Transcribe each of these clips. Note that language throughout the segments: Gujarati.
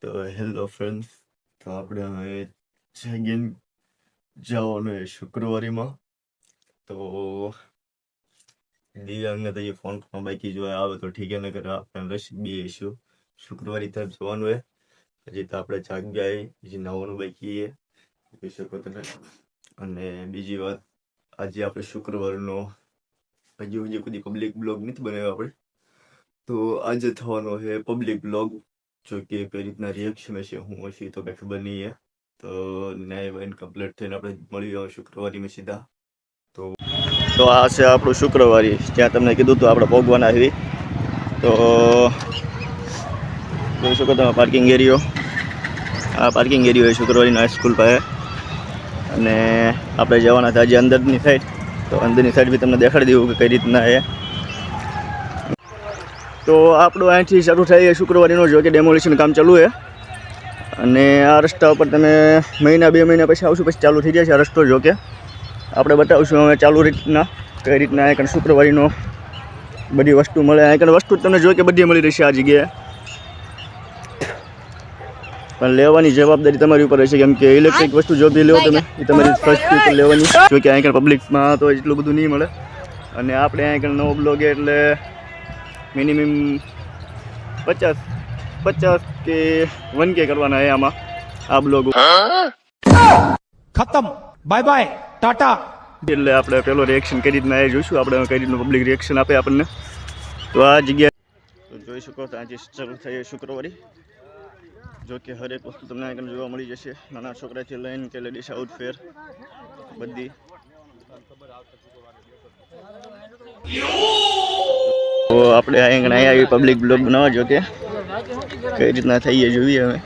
તો હેલો ફ્રેન્ડ્સ, તો આપણે હવે જાગીન જવાનું એ શુક્રવારીમાં. તો દિવ્યાંગને તો એ ફોન બાકી જો આવે તો ઠીક ને કરે, આપણે રસી બી આવીશું. શુક્રવારી તરફ જવાનું હોય. હજી તો આપણે જાગ્યા હજી નવાનું બાકી જોઈ શકો તમે. અને બીજી વાત, આજે આપણે શુક્રવારનો હજી કોઈ પબ્લિક બ્લોગ નથી બનાવ્યો આપણે. તો આજે થવાનો છે પબ્લિક બ્લોગ. જો કે કઈ રીતના રિએક્શન હશે, હું હશે તો કઈ ખબર નહીં હે. તો ન્યાય વાઇન કમ્પ્લીટ થઈને આપણે મળી જાવ શુક્રવારીમાં સીધા. તો આ છે આપણું શુક્રવારી, જ્યાં તમને કીધું હતું આપણે ભોગવાના આવી. તો જોઈ શકો તમે પાર્કિંગ એરિયો, આ પાર્કિંગ એરિયો છે શુક્રવારીનો હાઈસ્કૂલ પાસે. અને આપણે જવાના હતા આજે અંદરની સાઈડ. તો અંદરની સાઈડ બી તમને દેખાડી દઉં કે કઈ રીતના છે. તો આપણું અહીંથી શરૂ થાય શુક્રવારીનો, જો કે ડેમોલિશન કામ ચાલુ છે. અને આ રસ્તા ઉપર તમે મહિના 2 મહિના પછી આવશું પછી ચાલુ થઈ જાય છે આ રસ્તો. જો કે આપણે બતાવશું હવે ચાલુ રીતના કઈ રીતના અહીંયા શુક્રવારીનો બધી વસ્તુ મળે. અહીંયા વસ્તુ તમને જો કે બધી મળી રહેશે આ જગ્યાએ, પણ લેવાની જવાબદારી તમારી ઉપર રહેશે. કેમ કે ઇલેક્ટ્રિક વસ્તુ જો બી લો તમે એ તમારી ફર્સ્ટ ઉપર લેવાની. જો કે અહીંયા પબ્લિકમાં તો એટલું બધું નહીં મળે. અને આપણે અહીંયા નવો બ્લોગ એટલે મિનિમમ 50 કે 1K કરવાના છે આમાં આ બ્લોગ. ખતમ, બાય બાય, ટાટા. એટલે આપણે પેલો રિએક્શન કઈ રીતના એ જોઈશું, આપણે કઈ રીતનું પબ્લિક રિએક્શન આપે આપણને. તો આ જગ્યા જોઈ શકો તો આજે ચાલુ થઈ શુક્રવારી. જો કે હરેક વસ્તુ તમને અહીં જોવા મળી જશે, નાના છોકરાથી લઈને કે લેડીઝ આઉટફેર બધી. તો આપણે અહીંયા આવી પબ્લિક બ્લોગ બનાવવા. જો કે કઈ રીતના થઈએ જોઈએ હવે.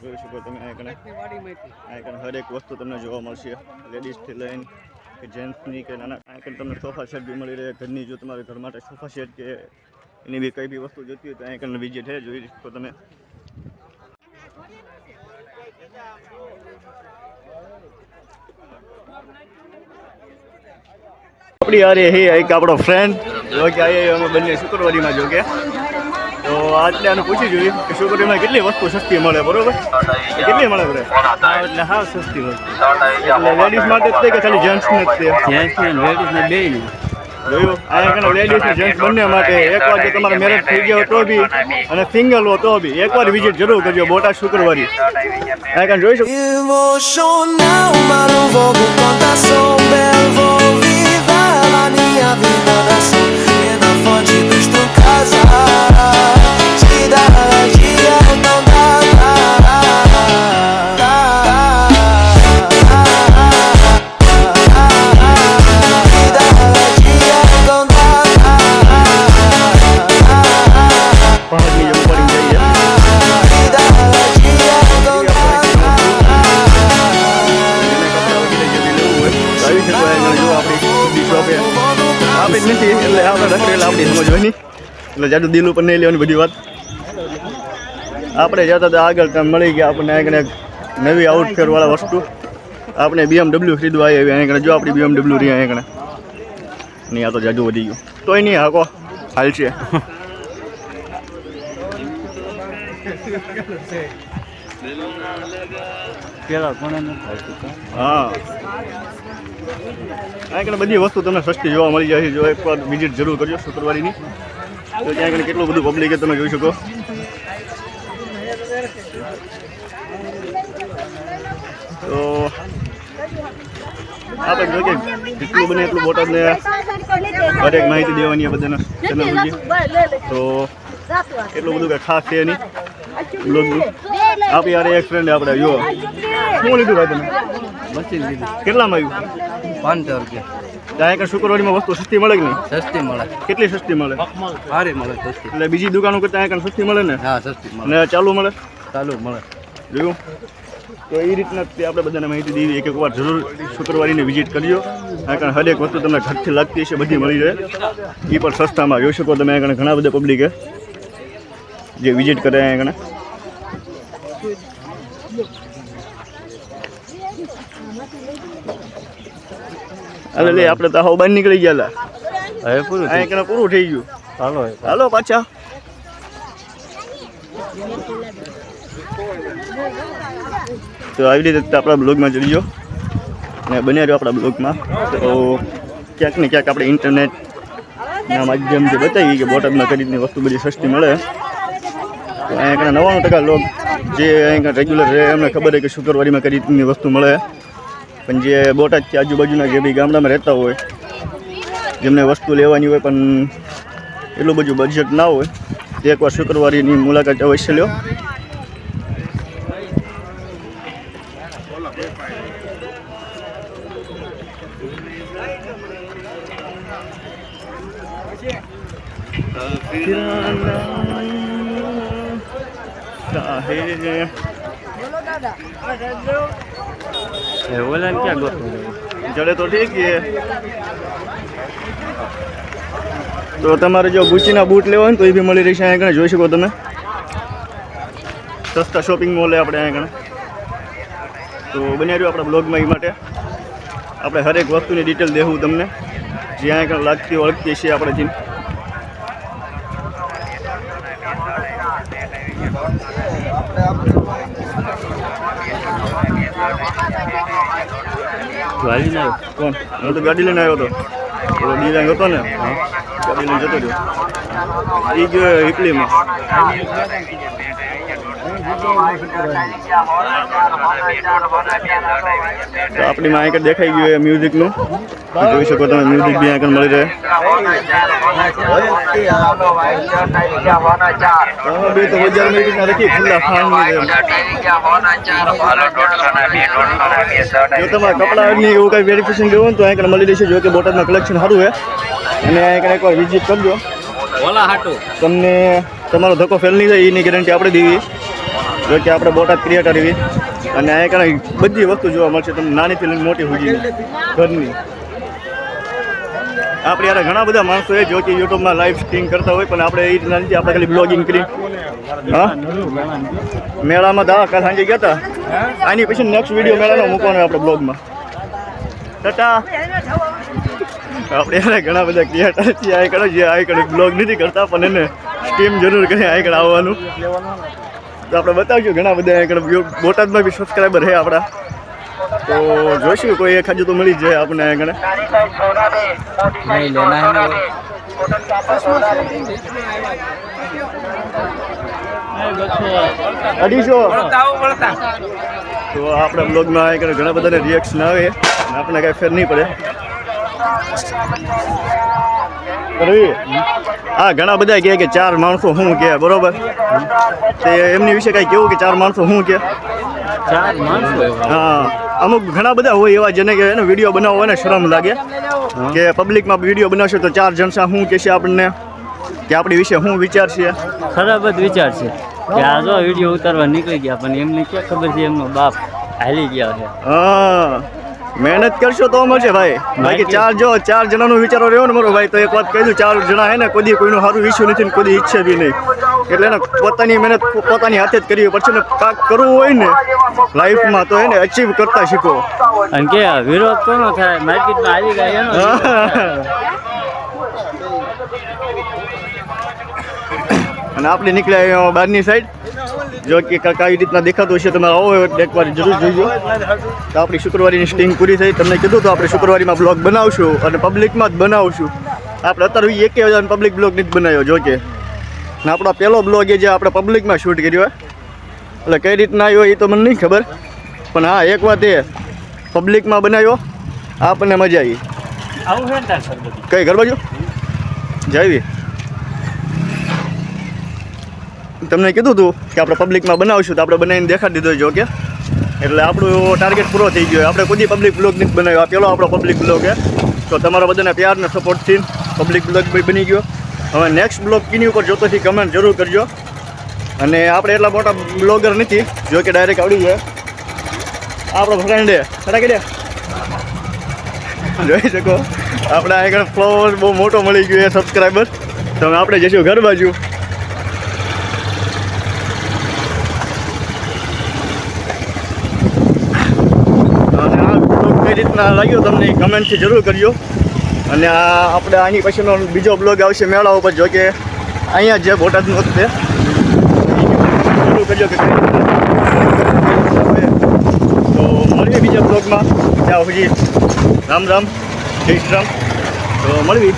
જોઈ શકો તમે અહીંયા હરેક વસ્તુ તમને જોવા મળશે, લેડીઝથી લઈને કે જેન્ટ્સની કે નાના. અહીંયા તમને સોફા સેટ બી મળી રહે ઘરની. જો તમારે ઘર માટે સોફા સેટ કે એની બી કઈ બી વસ્તુ જોતી હોય તો અહીંયા વિઝિટ છે, જોઈ શકો તમે. આપણી યાર એ એક આપણો ફ્રેન્ડ જો કે અમે બંને શુક્રવારીમાં. જો કે તો આટલે આને પૂછી જોઈએ કે શુક્રવારીમાં કેટલી વસ્તુ સસ્તી મળે, બરોબર? કેટલી મળે બરે? એટલે હા સસ્તી હોય. એટલે લેડીઝ માટે જ તે કે ખાલી જેન્ટ્સને જ તે? જેન્ટ્સને લેડીઝને બેયને જોયું. અહીંયા લેડીઝ ને જેન્ટ્સ બંને માટે. એકવાર જો તમારે મેરેજ થઈ ગયા હોય તો બી અને સિંગલ હો તો બી એકવાર વિઝિટ જરૂર કરજો બોટાદ શુક્રવારી. અહીંયા જોઈ શકો. નથી એટલે આપણે રખડેલા આપણી સમજવાની, એટલે જાડું દિલ ઉપર નહીં લેવાની બધી વાત. આપણે જતા હતા આગળ ત્યાં મળી ગયા આપણને અહીંયા નવી આઉટફેર વાળા વસ્તુ. આપણે BMW ખરીદવા આવી અહીંયા જો આપણી BMW રહી અહીંયા નહીં. આ તો જાડું વધી ગયું તોય નહીં હાકો હાલ છે. હા અહીંયા બધી વસ્તુ તમને સસ્તી જોવા મળી જાય છે. જો એકવાર વિઝિટ જરૂર કરજો શુક્રવારીની. તો ત્યાં કેટલું બધું પબ્લિક તમે જોઈ શકો. તો આપણે જો કે જેટલું બને એટલું બોટાદને દરેક માહિતી દેવાની બધાને ચેનલ. તો એટલું બધું કંઈ ખાસ છે નહીં. બ્લોગનું. આપણી યાર એક ફ્રેન્ડ આપણે જો શું લીધું ભાઈ તમે? મશીન લીધું કેટલામાં આવ્યું? 500 રૂપિયા. ત્યાં આગળ શુક્રવારીમાં વસ્તુ સસ્તી મળે કે નહીં? સસ્તી મળે, કેટલી સસ્તી મળે? સારી મળે સસ્તી. એટલે બીજી દુકાનો કરતાં આગળ સસ્તી મળે ને? હા સસ્તી મળે, અને ચાલુ મળે? ચાલુ મળે. જોયું? તો એ રીતના તે આપણે બધાને માહિતી દીધી. એક વાર જરૂર શુક્રવારીની વિઝિટ કરજો. કારણ હરેક વસ્તુ તમને ઘરથી લાગતી હશે બધી મળી રહે, એ પણ સસ્તામાં જોઈ શકો તમે. આગળ ઘણા બધા પબ્લિકે જે વિઝિટ કરે આગળ. અરે લે આપણે તો હાવ બહાર નીકળી ગયા. હવે પૂરું અહીંયા પૂરું થઈ ગયું. ચાલો હાલો પાછા. તો આવી રીતે આપણા બ્લોગમાં જોઈજો અને બન્યા રહ્યો આપણા બ્લોગમાં. તો ક્યાંક ને ક્યાંક આપણે ઇન્ટરનેટના માધ્યમથી બતાવીએ કે બોટાદમાં કઈ રીતની વસ્તુ બધી સસ્તી મળે. તો અહીંયા 99% લોક જે અહીંયા રેગ્યુલર રહે એમને ખબર છે કે શુક્રવારીમાં કઈ રીતની વસ્તુ મળે. પણ જે બોટાદથી આજુબાજુના જે બી ગામડામાં રહેતા હોય, જેમને વસ્તુ લેવાની હોય પણ એટલું બધું બજેટ ના હોય, તે એકવાર શુક્રવારીની મુલાકાત અવશ્ય લ્યો. ઓલા ક્યાં ગોતું ચલે તો ઠીક છે. તો તમારે જો ગુચીના બૂટ લેવા હોય ને તો એ બી મળી રહેશે. અહીંયા આગળ જોઈ શકો તમે. સસ્તા શોપિંગ મોલ આપણે અહીંયા આગળ. તો બન્યા રહ્યો આપણા બ્લોગમાં. એ માટે આપણે હરેક વસ્તુની ડિટેલ દેવું તમને, જે અહીંયા આગળ લાગતી ઓળખતી છે આપણેથી. ગાડી ના કોણ? હું તો ગાડી લઈને આવ્યો હતો. પેલો ડિઝાઇન હતો ને, ગાડી લઈને જતો રહ્યો. એ ગયો હિપલીમાં. તો આપણી માં આગળ દેખાઈ ગયું એ મ્યુઝિકનું. જોઈ શકો તમે, મ્યુઝિક બી આગળ મળી રહે. બે તો 1000 મિનિટ રાખી ખુલ્લા ખાણ. જો તમારે કપડાની એવું કંઈ વેરિફિકેશન લેવું હોય તો આગળ મળી રહેશે. જો કે બોટાદમાં કલેક્શન સારું છે અને આગળ એકવાર વિઝિટ કરજો. ઓલા હાટું તમને તમારો ધક્કો ફેલ નહીં થાય એની ગેરંટી આપણે દેવી. જો કે આપણે બોટાદ ક્રિએટર એવી અને અહીંયા બધી વસ્તુ જોવા મળશે તમને, નાનીથી લઈને મોટી સુધી ઘરની. આપણે યાર ઘણા બધા માણસો એ જો કે યુટ્યુબમાં લાઈવ સ્ટ્રીમ કરતા હોય, પણ આપણે એ રીતના નથી. આપણે ખાલી બ્લોગિંગ કરી. હા, મેળામાં દા કાલ સાંજે ગયા હતા. આની પછી નેક્સ્ટ વિડીયો મેળાનો મૂકવાનો આપણે બ્લોગમાં. ટાટા. આપણે યાર ઘણા બધા ક્રિએટર છીએ આગળ, જે આગળ બ્લોગ નથી કરતા પણ એને સ્ટ્રીમ જરૂર કરી આગળ આવવાનું. તો આપણે બતાવજો ઘણા બધા આગળ બોટાદમાં બી સબસ્ક્રાઈબર છે આપણા. તો જોઈશું કોઈ એક હજુ તો મળી જાય આપણને આગળ. નહીં લેના હે. 250. તો આપણા બ્લોગમાં આગળ ઘણા બધાને રિએક્શન આવે અને આપણને કાંઈ ફેર નહીં પડે. હા, ઘણા બધા કહે કે 4 માણસો શું કે, બરોબર? તે એમની વિશે કાંઈ કેવું કે 4 માણસો શું કે? 4 માણસો. હા, અમુક ઘણા બધા હોય એવા જેને કે એનો વિડીયો બનાવવો હોય ને શરમ લાગે કે પબ્લિકમાં વિડીયો બનાવશે તો 4 જણસા શું કહેશે આપણને, કે આપણી વિશે શું વિચાર છે. ખરાબ જ વિચાર છે કે આ જો વિડીયો ઉતારવા નીકળી ગયા પણ એમને ક્યાં ખબર છે એમનો બાપ હાલી ગયા છે. હા, મહેનત કરશો તો મળશે ભાઈ. બાકી 4 જણાનો વિચારો રહ્યો ને મારો ભાઈ, તો એક વાત કહી દઉં, 4 જણા હે ને કોઈ કોઈનું સારું ઈચ્છ્યું નથી ને કોઈ ઈચ્છે બી નહીં. એટલે એને પોતાની મહેનત પોતાની હાથે જ કરવી પડશે ને. કાંઈક કરવું હોય ને લાઈફમાં તો એને અચીવ કરતા શીખો. અને કે વિરોધ કોનો થાય, માર્કેટમાં આવી ગયા એનો. અને આપણે નીકળ્યા બહારની સાઈડ. જો કે કઈ રીતના દેખાતું હશે તમે આવો એકવાર જરૂર જોઈજો. તો આપણી શુક્રવારીની સ્ટિંગ પૂરી થઈ. તમને કીધું તો આપણે શુક્રવારીમાં બ્લોગ બનાવશું અને પબ્લિકમાં જ બનાવશું. આપણે અત્યારે 1000 પબ્લિક બ્લોગ નથી બનાવ્યો. જો કે આપણો પહેલો બ્લોગ એ જે આપણે પબ્લિકમાં શૂટ કર્યો, એટલે કઈ રીતના આવ્યો એ તો મને નહીં ખબર, પણ હા એક વાત એ પબ્લિકમાં બનાવ્યો, આપણને મજા આવી. આવું છે ને કઈ ઘર બાજુ જાવી તમને કીધું હતું કે આપણે પબ્લિકમાં બનાવશું તો આપણે બનાવીને દેખાડી દીધો જો કે એટલે આપણું ટાર્ગેટ પૂરો થઈ ગયો. આપણે કોઈ પબ્લિક બ્લોગ નથી બનાવ્યો, આ પહેલો આપણો પબ્લિક બ્લોગ છે. તો તમારા બધાના પ્યારને સપોર્ટથી પબ્લિક બ્લોગ બની ગયો. હવે નેક્સ્ટ બ્લોગ કિની ઉપર જોતોથી કમેન્ટ જરૂર કરજો. અને આપણે એટલા મોટા બ્લોગર નથી જો કે ડાયરેક્ટ આવડી જાય. આપણો ફ્રેન્ડે ફટાકી દે જોઈ શકો આપણે આગળ ફ્લોવર બહુ મોટો મળી ગયો છે સબસ્ક્રાઈબર. તો હવે આપણે જઈશું ઘર બાજુ. અને આ બ્લોગ કઈ રીતના લાગ્યો તમને કમેન્ટથી જરૂર કરજો. અને આ આપણે આની પછીનો બીજો બ્લોગ આવશે મેળા ઉપર જો કે અહીંયા જે બોટાદનું વખતે જરૂર કરજો કે તો મળીએ બીજા બ્લોગમાં. ત્યાં સુધી રામ રામ જય શ્રી રામ. તો મળવી.